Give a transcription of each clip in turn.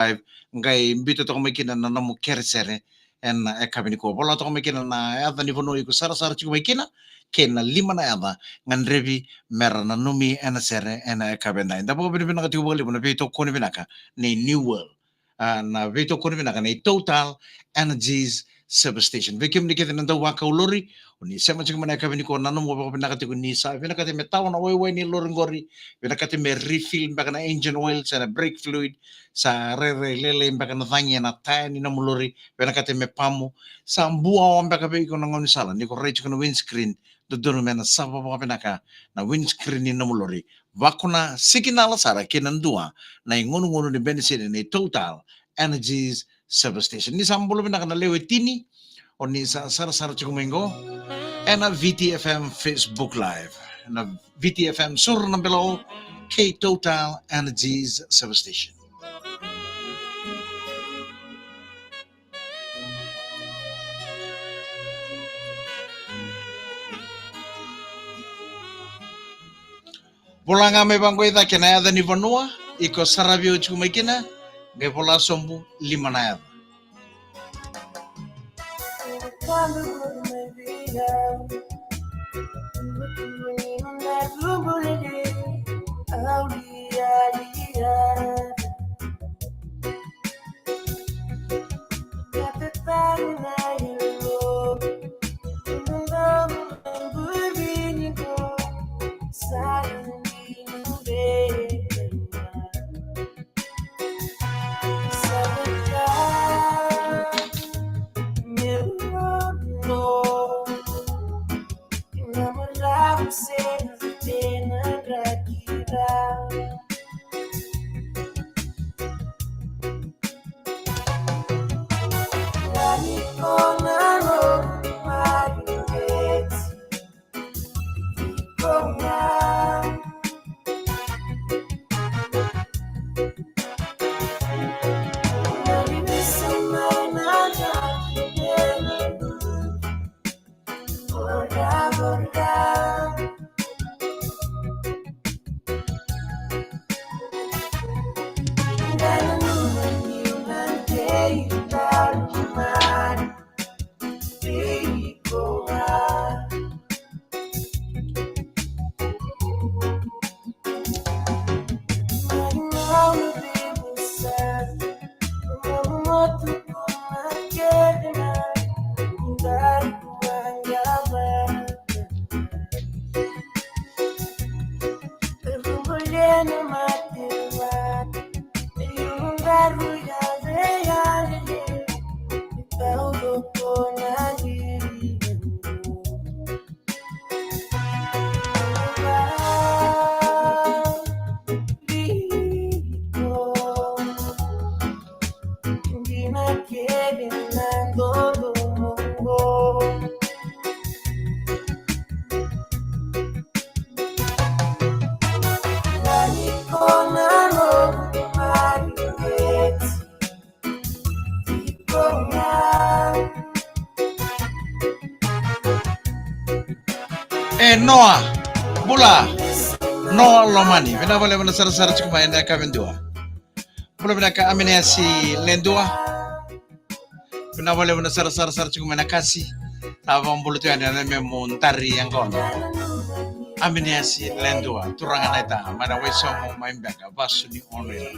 live ngai mbito to kumikina na namu kersere en kabini ko bola to kumikina na ada ni vono iku sara sara chiku mikina kena lima na ada ngan revi mera na numi en sere en kabenda inda bo bini bina kati ubali bona vito koni binaka ni new world. Na vito koni binaka ni total energies substation vikim ni kita nanda waka ulori uni sema chiku mana kabini ko nanu mo bina kati ko ni sa bina kati metawa na wai ni lorengori bina kati me refill baka na engine oil sa brake fluid sa rere lele mbaka na thangi na tani na mulori bena kate me pamu sa mbua wa mbaka be ko nangoni sala ni ko reach ko windscreen do dono mena sa ba bena ka na windscreen ni na mulori wakuna signal sara kinandua na ngonu ni bensin ni total energies substation ni sambulo bena kana lewe tini oni sa sara sara chikumengo ena VTFM Facebook live na VTFM sur na below K Total Energies Substation. Pulanga me bangko ita kena ada ni vanua iko sarabio chukumekina ge pola sombu lima na ada. Noah Bula Noah Lomani vena vale vena sara sara chukuma enda ka vendua bula vena ka amene si lendua vena vale vena sara sara sara chukuma na kasi tava mbulu tu anda me montari yang kono amene si lendua turanga naita mana weso mo maimbaka basu ni onela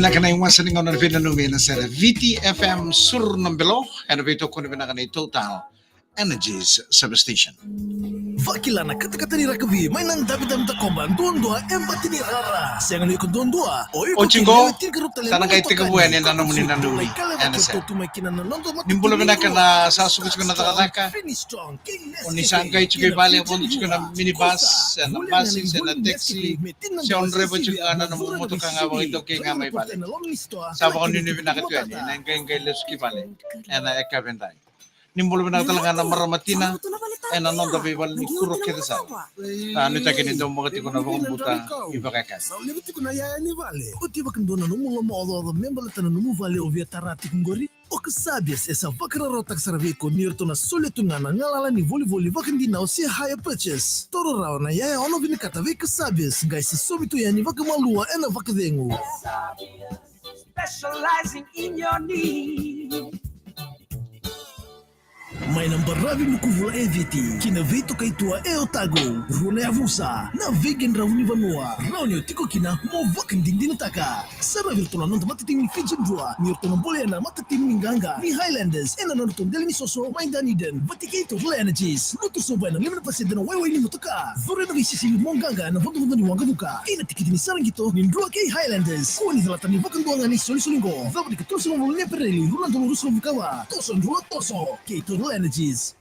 Nakana yung wasaning on vina numi na sera VTFM Sur Nambelo and vito ko na Total Energies Substation. Vakila na kata-kata ni Rakavi, may nang dabi-dabi takomban, doon-doa, empati ni Rara. Siya nga ko doon-doa. O chingo, tanang kay tigabuhan ni nanong ni nanumi. Ano siya? Nimbula ba na ka na sasubos ko na takataka? O nisang kay chikoy bali ako chikoy na minibus, na busing, na taxi. Siya on rebo chikoy na namumuto ka nga wang ito kay nga may bali. Saba ko nino binakatuan, nang kay leski bali. Na ekabentay. Nimbula ba na talaga na maramatina? Nanon dabi wal ni kurok kita sa. Ano ta kini do mga tiko na bang buta iba kaka. Limiti ko na yaya ni vale. O tiba kan dona no mo mo membala tan no mo vale o via tarati ngori. O que sabias essa vakra rotak sarve ko nirto na soletunga na ngalala ni voli vakan di now see higher purchase. Toro raw na yaya ono vini kata ve que sabias guys sobitu yani vakamalua ena vakadengu. Specializing in your need. May nambarabi mo kuvula eviti, kinavito kay tua eotago, rune avusa, na vegan raw ni vanua, raw niyo tiko kina mo vakan ding dinataka. Sara virtual non matiting ni Fijin Dua, ni orto boleh na matiting minganga, ni Highlanders, ena non orto deli ni soso, may daniden, Vaticator Energies, luto sobay na 5% na wayway ni mutaka. Zore na visisi ni monganga na vodo ni wanga buka. Ina tikiti ni sarang gito, ni Ndua kay Highlanders, kuwa ni zalatan ni vakan duanga ni soli-solingo. Zabadi ka toso mo ne pereli, rulando lo ruso bukawa. Toso Ndua toso, Cator Energies.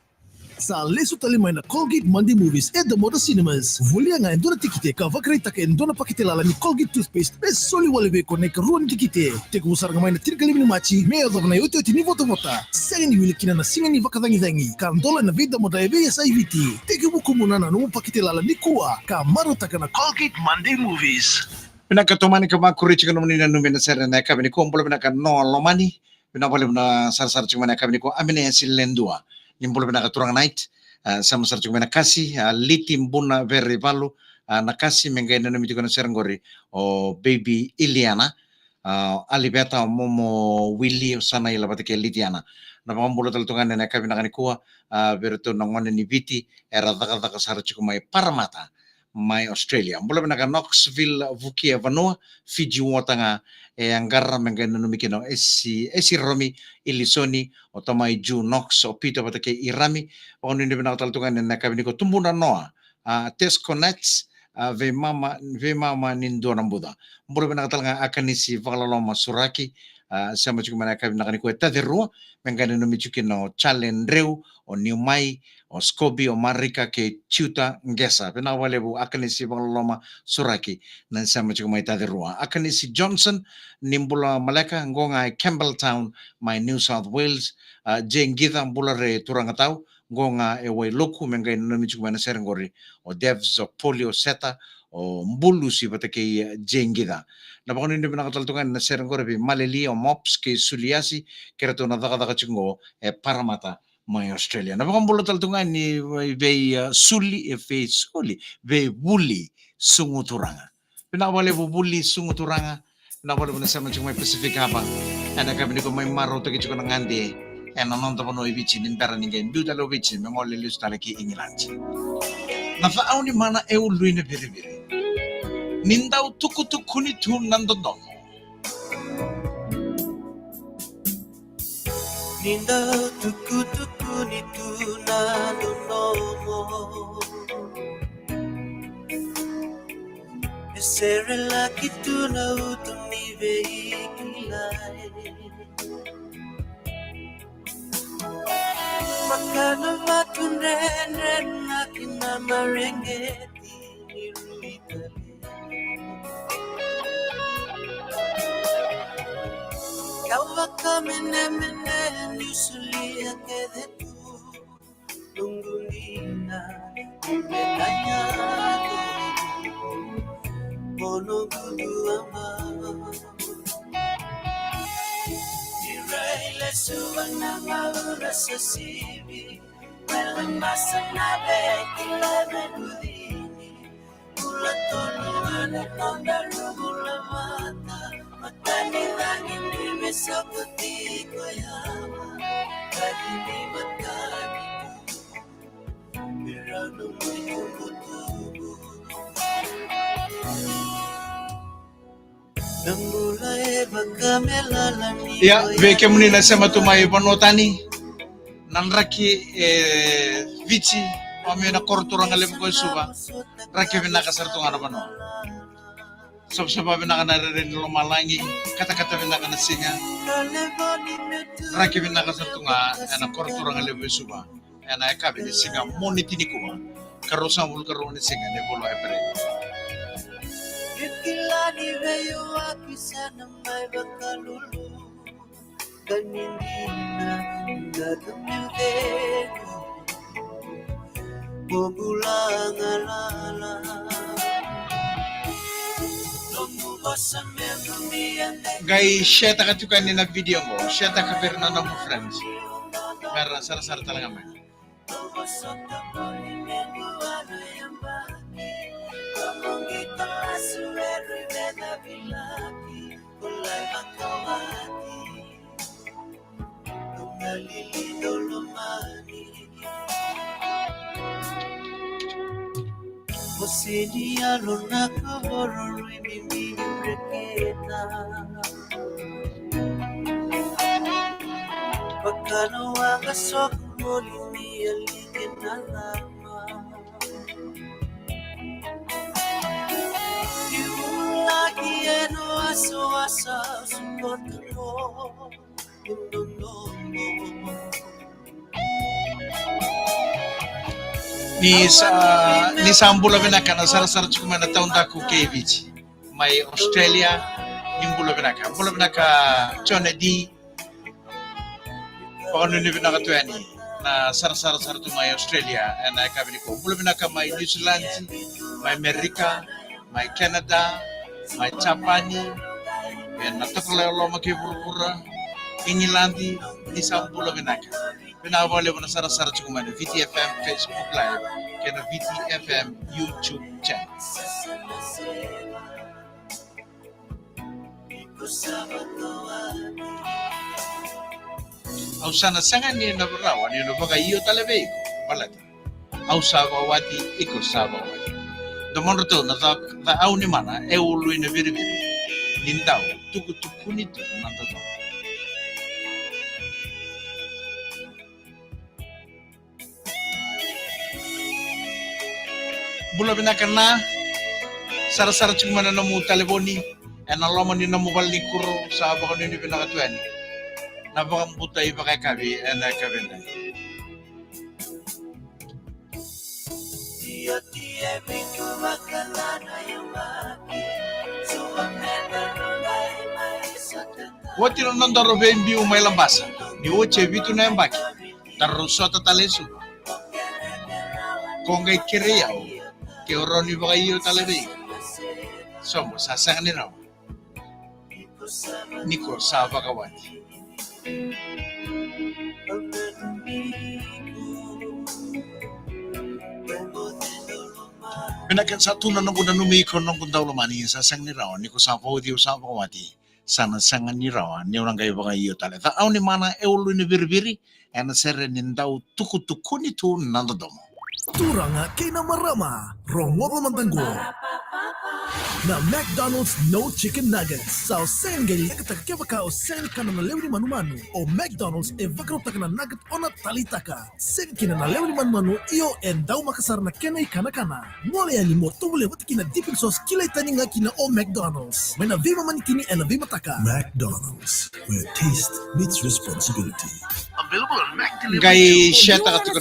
Sa leso talimay na Colgate Monday Movies at the Moda Cinemas. Vulia nga endo na tikite ka vakray taka endo na pakitelala ni Colgate Toothpaste bez soli walebe ko na ikaruan tikite. Teka usar nga may na tirkalim ni machi, may adab na yoto ni vota-vota. Sayan ni wili kina na singa ni vakadangi-dangi. Kandola na vida moda ebe sa IVT. Teka buko muna na nung pakitelala ni Kuwa. Kamaro taka na Colgate Monday Movies. Pinakatumani ka makurichi ka naman ni nanumi na sera na kami ni kumpula pinaka no lomani. Pinapalib na sar-sar ching mana kami ni ko amine si lendua. Nimbula pinakaturang night. Sama sar ching mana kasi litim buna very valu nakasi mengai nanumi ko na serangori o baby Iliana. Alibeta momo Willy sana ila batike Litiana. Napakambula taltungan na kami nakanikuha berito nangwan ni Viti era taka sar ching mai Paramata. Mai Australia. Mula pinaka Knoxville, Vukia, Vanua, Fiji watanga anggarra mengai nanumi kino esi Romi Ilisoni o tamai Ju Knox o Peter batake Irami o nini pinaka taltungan na kami niko tumbuna noa Tesco Nets ve mama nindo nambuda. Mula pinaka talanga akanisi vakaloloma Suraki sama juga mana kami nakaniko taderua mengai nanumi kino Chalendreu o Niumai o Skobi o Marika ke Ciuta Ngesa. Pinawale bu akan isi Bangaloma Suraki nan sama juga mai taderua. Akan isi Johnson nimbula Maleka ngonga Campbelltown mai New South Wales. Jengita mbula re turangatau ngonga ewe loku mengai nami juga mana serengori o Devs o Polio Seta o Mbulu si batake Jengita. Napakon hindi pinakataltungan na serengori bi Maleli o Mops ke Suliasi kira to na daka chingo Paramata mai Australia. Napakambulot taltungan ni Suli ve Buli Sunguturanga. Pinawale bu Buli Sunguturanga. Pinawale bu na sama chung may Pacific haba. Ana kami ko may maro to kicho ng andi. Non to no ibichi din pera ningen du dalo bichi me ngole lus talaki England. Nafaaw ni mana euluin na biri-biri. Nindaw tuku-tuku ni tun nandodono. Ninda tuku-tuku ni tunanunomo Esere laki tuna utum ni veikilai Makana vatun ren nakina marengeti ni ruitali Kawa kamene nusulia que tu lungulina menanyado mono ama Iraile suwana maura sasibi Wala masana beki la menudini Ula tolu ana nonda rugula mata matani langit nimesaputi koyama kadini matani mirano mutubu Nangulay bagamelala ni Ya, veke muni nasema tumai panotani nanraki vici pamena kortura ngale ko suba rake bina kasar tungana pano sob-soba bina kana ren lo malangi kata-kata bina kana singa rake bina kasar tunga ana kortura ngale ko suba ana ekabe ni singa monitini ko karosa mul karone singa ne bolo epre Yukilani veyo wapi sana mai bakalulu Kaninina ngadamudego Bobulangalala Lomubasa memumiyande gai sheta katukani na video ko sheta ka perna na mo friends merah sar-sar talaga man Lomubasota molimegu ano yambaki Kamongita asueru veda bilaki Kulay makawati Tungalilido lumani Posidia luna kaboro mimi reketa Pagkano ang asok molini aligin na lama Lagi eno aso-asa suportalo ni sambula benaka na sar-sar cuma na taon taku kevici mai Australia nimbula benaka chone di pagano ni benaka tuani na sar-sar tu mai Australia na kabili ko bula benaka mai New Zealand mai Amerika mai Canada mai Japani na takla lo makibura Ingilandi ni sambula benaka Pinawale mo na sar-sar cuma na VTFM Facebook Live kena VTFM YouTube channel. Au sana sangan ni na berawan ni na baga iyo talebe ko balata. Au sawa wati iko sawa wati. Domon to na ta au ni mana e ulu ina biri lindau tuku ni tu nanta to. Bula binakana sar-sar cuma na namu telefoni ena lama ni namu bal ni kuro sa baka ni binakatuan na baka butai pakai kabi ena kabenda Dia bitu makalana yang maki Suang nena nungai mai satata wati no nandaro bembi umay lambasa ni oche bitu na yambaki tarusota talesu kongai kireyao ke oroni baka iyo talebe somo sasang ni raw niko sa baka wati Pinakan satu na nung numiko nung kundaw lumani sasang ni raw niko sa podi sa baka wati sana sangan ni raw ni orang kayo baka iyo talebe au ni mana eulu ni birbiri ena sere nindau tuku ni tu nandodomo Turanga kay na marama, rongo mantanggo. Na McDonald's no chicken nuggets. Sa sen gali kataka ka o sen kana na lewni manu o McDonald's e vakro taka na nugget ona talitaka. Sen kina na lewni manu iyo en daw makasar na kenay kana. Mole ali mo tubule wati kina dipping sauce kilay taninga kina o McDonald's. May na vima man kini en na vima taka. McDonald's, where taste meets responsibility. Available on Mac Gai shata katiko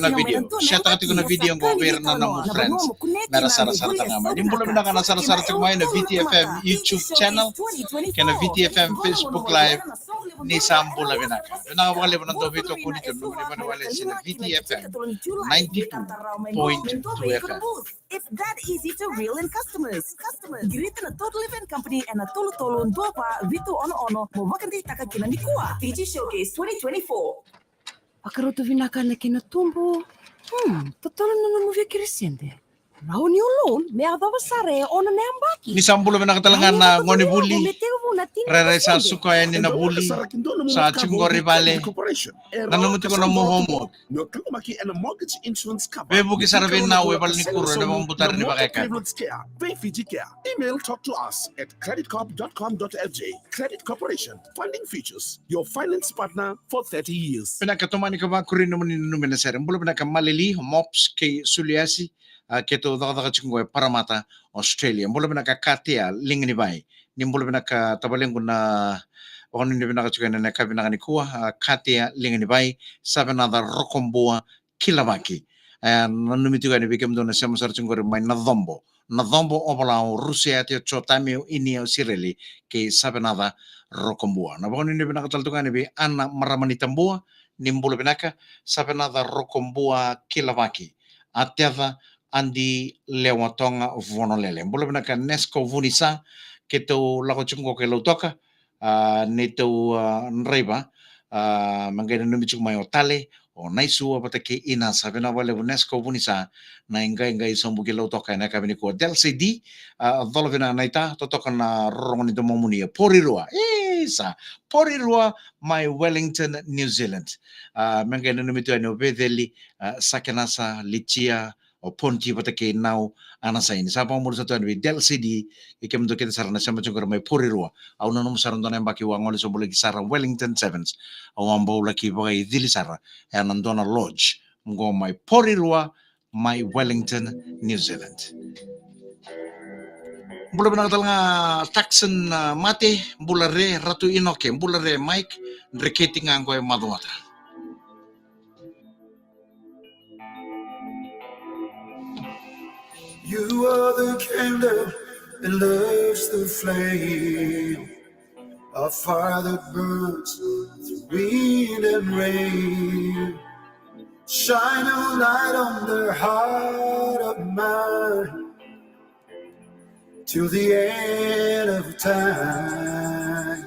na video ng gobyerno ng mga friends na sar-sar tanga. Dimbolo na kana sar-sar tanga na VTFM YouTube channel kena VTFM Facebook Live ni sambo la binaka. Nakawali mo ng dobito ko nito no ni manawali sila VTFM 92.2 FM. It's that easy to reel in customers. Girita na Total Event Company and na tolo-tolo dopa Vitu ono-ono mo wakandi taka kina ni kuwa. PG Showcase 2024. Pakaroto vinaka na kinatumbo. Totolo na namovia crescente. Raun yung loan, may adawa sare o na neambaki. Ni sambulo na katalangan na ngoni buli. Rere sa sukaya ni na buli. Sa chingori bale. Nanamuti ko na mo homo. No Kalumaki and a mortgage insurance cover. Bebo ki sarabin na webal ni kuro na mong butar ni bakeka. Pay Fiji Care. Email talk to us at creditcorp.com.lj. Credit Corporation. Funding features. Your finance partner for 30 years. Pinakatumani ka ba kurin naman ni numina sir. Mbulo pinakamalili mops kay Suliasi. Keto daga chingwe Paramata Australia. Mbulo pinakakatia lingni bay. Ni mbulo pinakatabaleng ko na on ni pinakachukan na kabinaka ni kuwa katia lingni bay. Sabi na da rokomboa kilabaki. Nanumiti ka ni bigam doon na siya masar chingwe may nadhombo. Nadhombo obalao Rusia at chotamio inio sireli ke sabi na da rokomboa. Nabakon ni pinakataltukan ni ana maramanitambua. Nimbulo pinaka sabi na da rokomboa kilabaki. Atiava andi lewatonga vonolele. Mbulo pinaka nesko vunisa keto lako chungo ke lautoka neto nreiba mangena numichuk mayo tale o naisu apata ke ina sabi na wale nesko vunisa na inga isombu ke lautoka na kabini ko del cd dolovina naita totoka na rongoni to momunia porirua isa porirua my Wellington New Zealand mangena numitu ano bedeli sakenasa lichia o ponti pata ke nau anasa ini sapa umur satu anu del cd ikem do kita sarana sama chungkar mai porirua au nanum saran dona mbaki wangol so boleh sarang Wellington Sevens au ambo laki bagai dili sara anandona lodge ngo mai porirua mai Wellington New Zealand. Bula benar nga Taxon mate bulare ratu inoke bulare Mike reketi ngango e maduata. You are the candle that loves the flame, a fire that burns through wind and rain. Shine a light on the heart of mine till the end of time.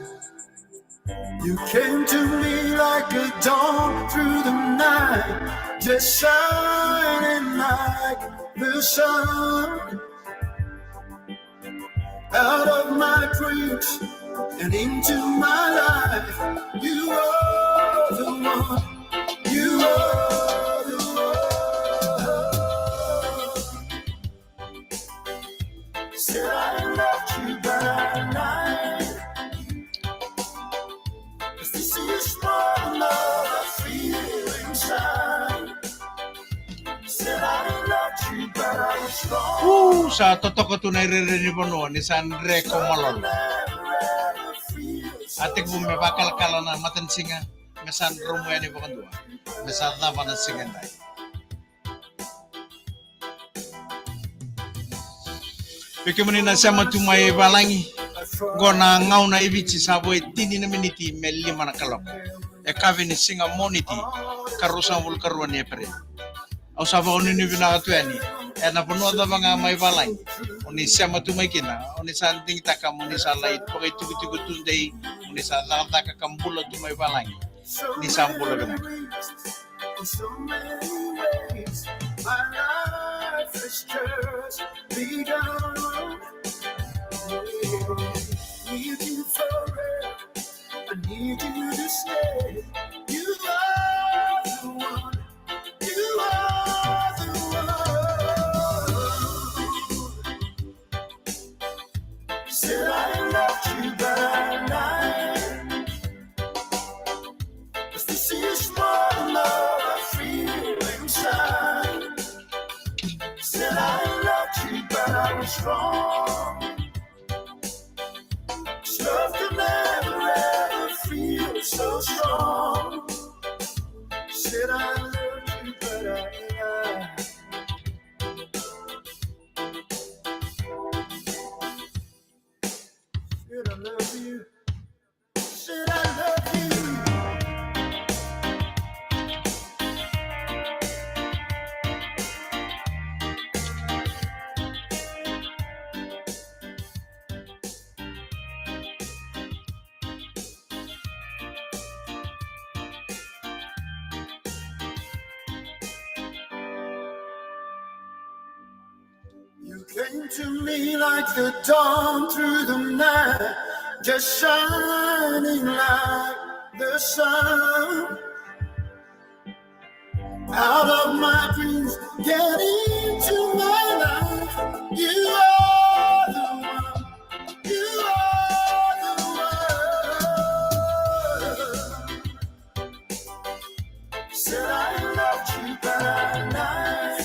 You came to me like a dawn through the night, just shining like the sun. Out of my dreams and into my life, you are the one. You are the one. Said I loved you, but I lied. 'Cause this is more love I feel inside. Said I loved you, but I was wrong. Sa totoo ko tunay rin po noon ni Sandre Comalol. Atik mo may bakal kala na matansinga mesan rumo yan ipo kandua. Mesan na matansingan tayo. Peke mo na siya matumay balangi. Gona ngaw na ibichi saboy tini na miniti may 5 na kalok. E kavi ni singa moniti karusan wul karuan ni pere. Au sabo ni binakatuani. E na puno da mga may balangi. Oni siya matumay kina. Oni santing takam oni sa lait pagay tugu-tugu tunday. Oni sa nakataka kambula tumay balangi. Ni sambula gana. So many ways, my life has just begun. Need you forever, I need you to stay. You are the one, you are the one. Said I loved you, but I lied. 'Cause this is more love I feel inside. Said I loved you, but I was wrong. Love could never ever feel so strong. Said I loved you, but I lied. Said I love you. Said I love you. Came to me like the dawn through the night, just shining like the sun. Out of my dreams, get into my life. You are the one. You are the one. Said I loved you, but I lied.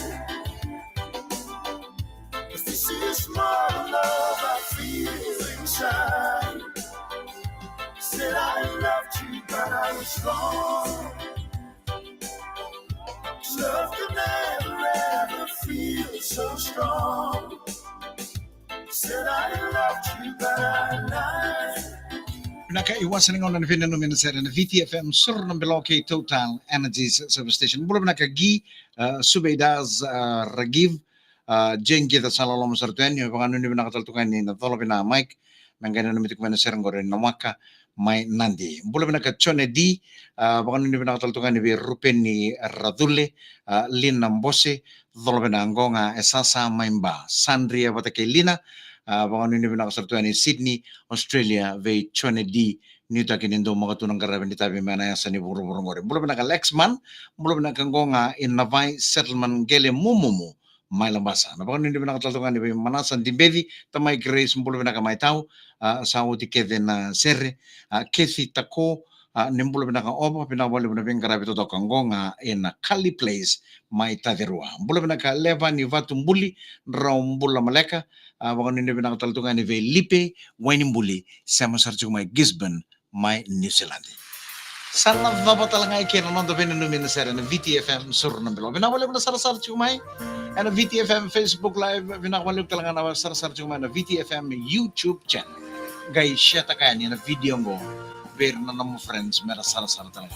If this is more love I feel inside. Said I loved you, but I was wrong. Love can never ever feel so strong. Said I loved you, but I lied. Pinakaiwasan ng onan fenomen sa na VTFM sur ng Beloke Total Energy Service Station. Mula pinakagi Subedaz Ragiv Jengi ta salalom sartuen yung pangano ni pinakataltukan ni natolo pina Mike mangana na mitik mana serang gore namaka mai nandi. Mula pinakachone di pangano ni pinakataltukan ni Rupen ni Radule Lin Nambose tolo pinangonga esasa maimba Sandria patake Lina pangano ni pinakasartuan ni Sydney Australia ve chone di Nita kinindo makatunang karaban di tabi mana sa ni buru-buru ngore. Mula pinaka Lexman, mula pinakanggonga in Navai Settlement Gele Mumumu may lambasa. Napakano hindi pinakataltungan ni Manasan Dimbedi, tamay Grace mula pinaka may tao, sa uti kede na serre, Kathy Tako, nimbula pinaka opa, pinawali mo na pinakarabi to kanggonga in Kali Place, may tadirua. Mula pinaka Leva ni Vatumbuli, Raumbula Maleka, bakano hindi pinakataltungan ni Lipe, Wainimbuli, sa masarchuk may Gisborne, may New Zealand. Salam dapat talaga ikin nanonood pa namin na sera na VTFM sur ng Bilo. Binawali mo na sarasar chumay. And VTFM Facebook Live, binawali talaga na sarasar chumay na VTFM YouTube channel. Guys, siya ta kaya niya na video ko. Pero na mo friends, mera sarasar talaga.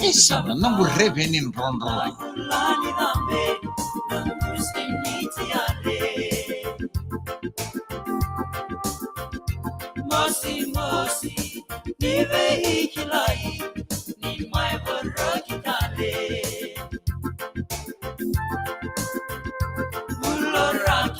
Isa na nang revenin ron rolay. Mosi, nive ikilai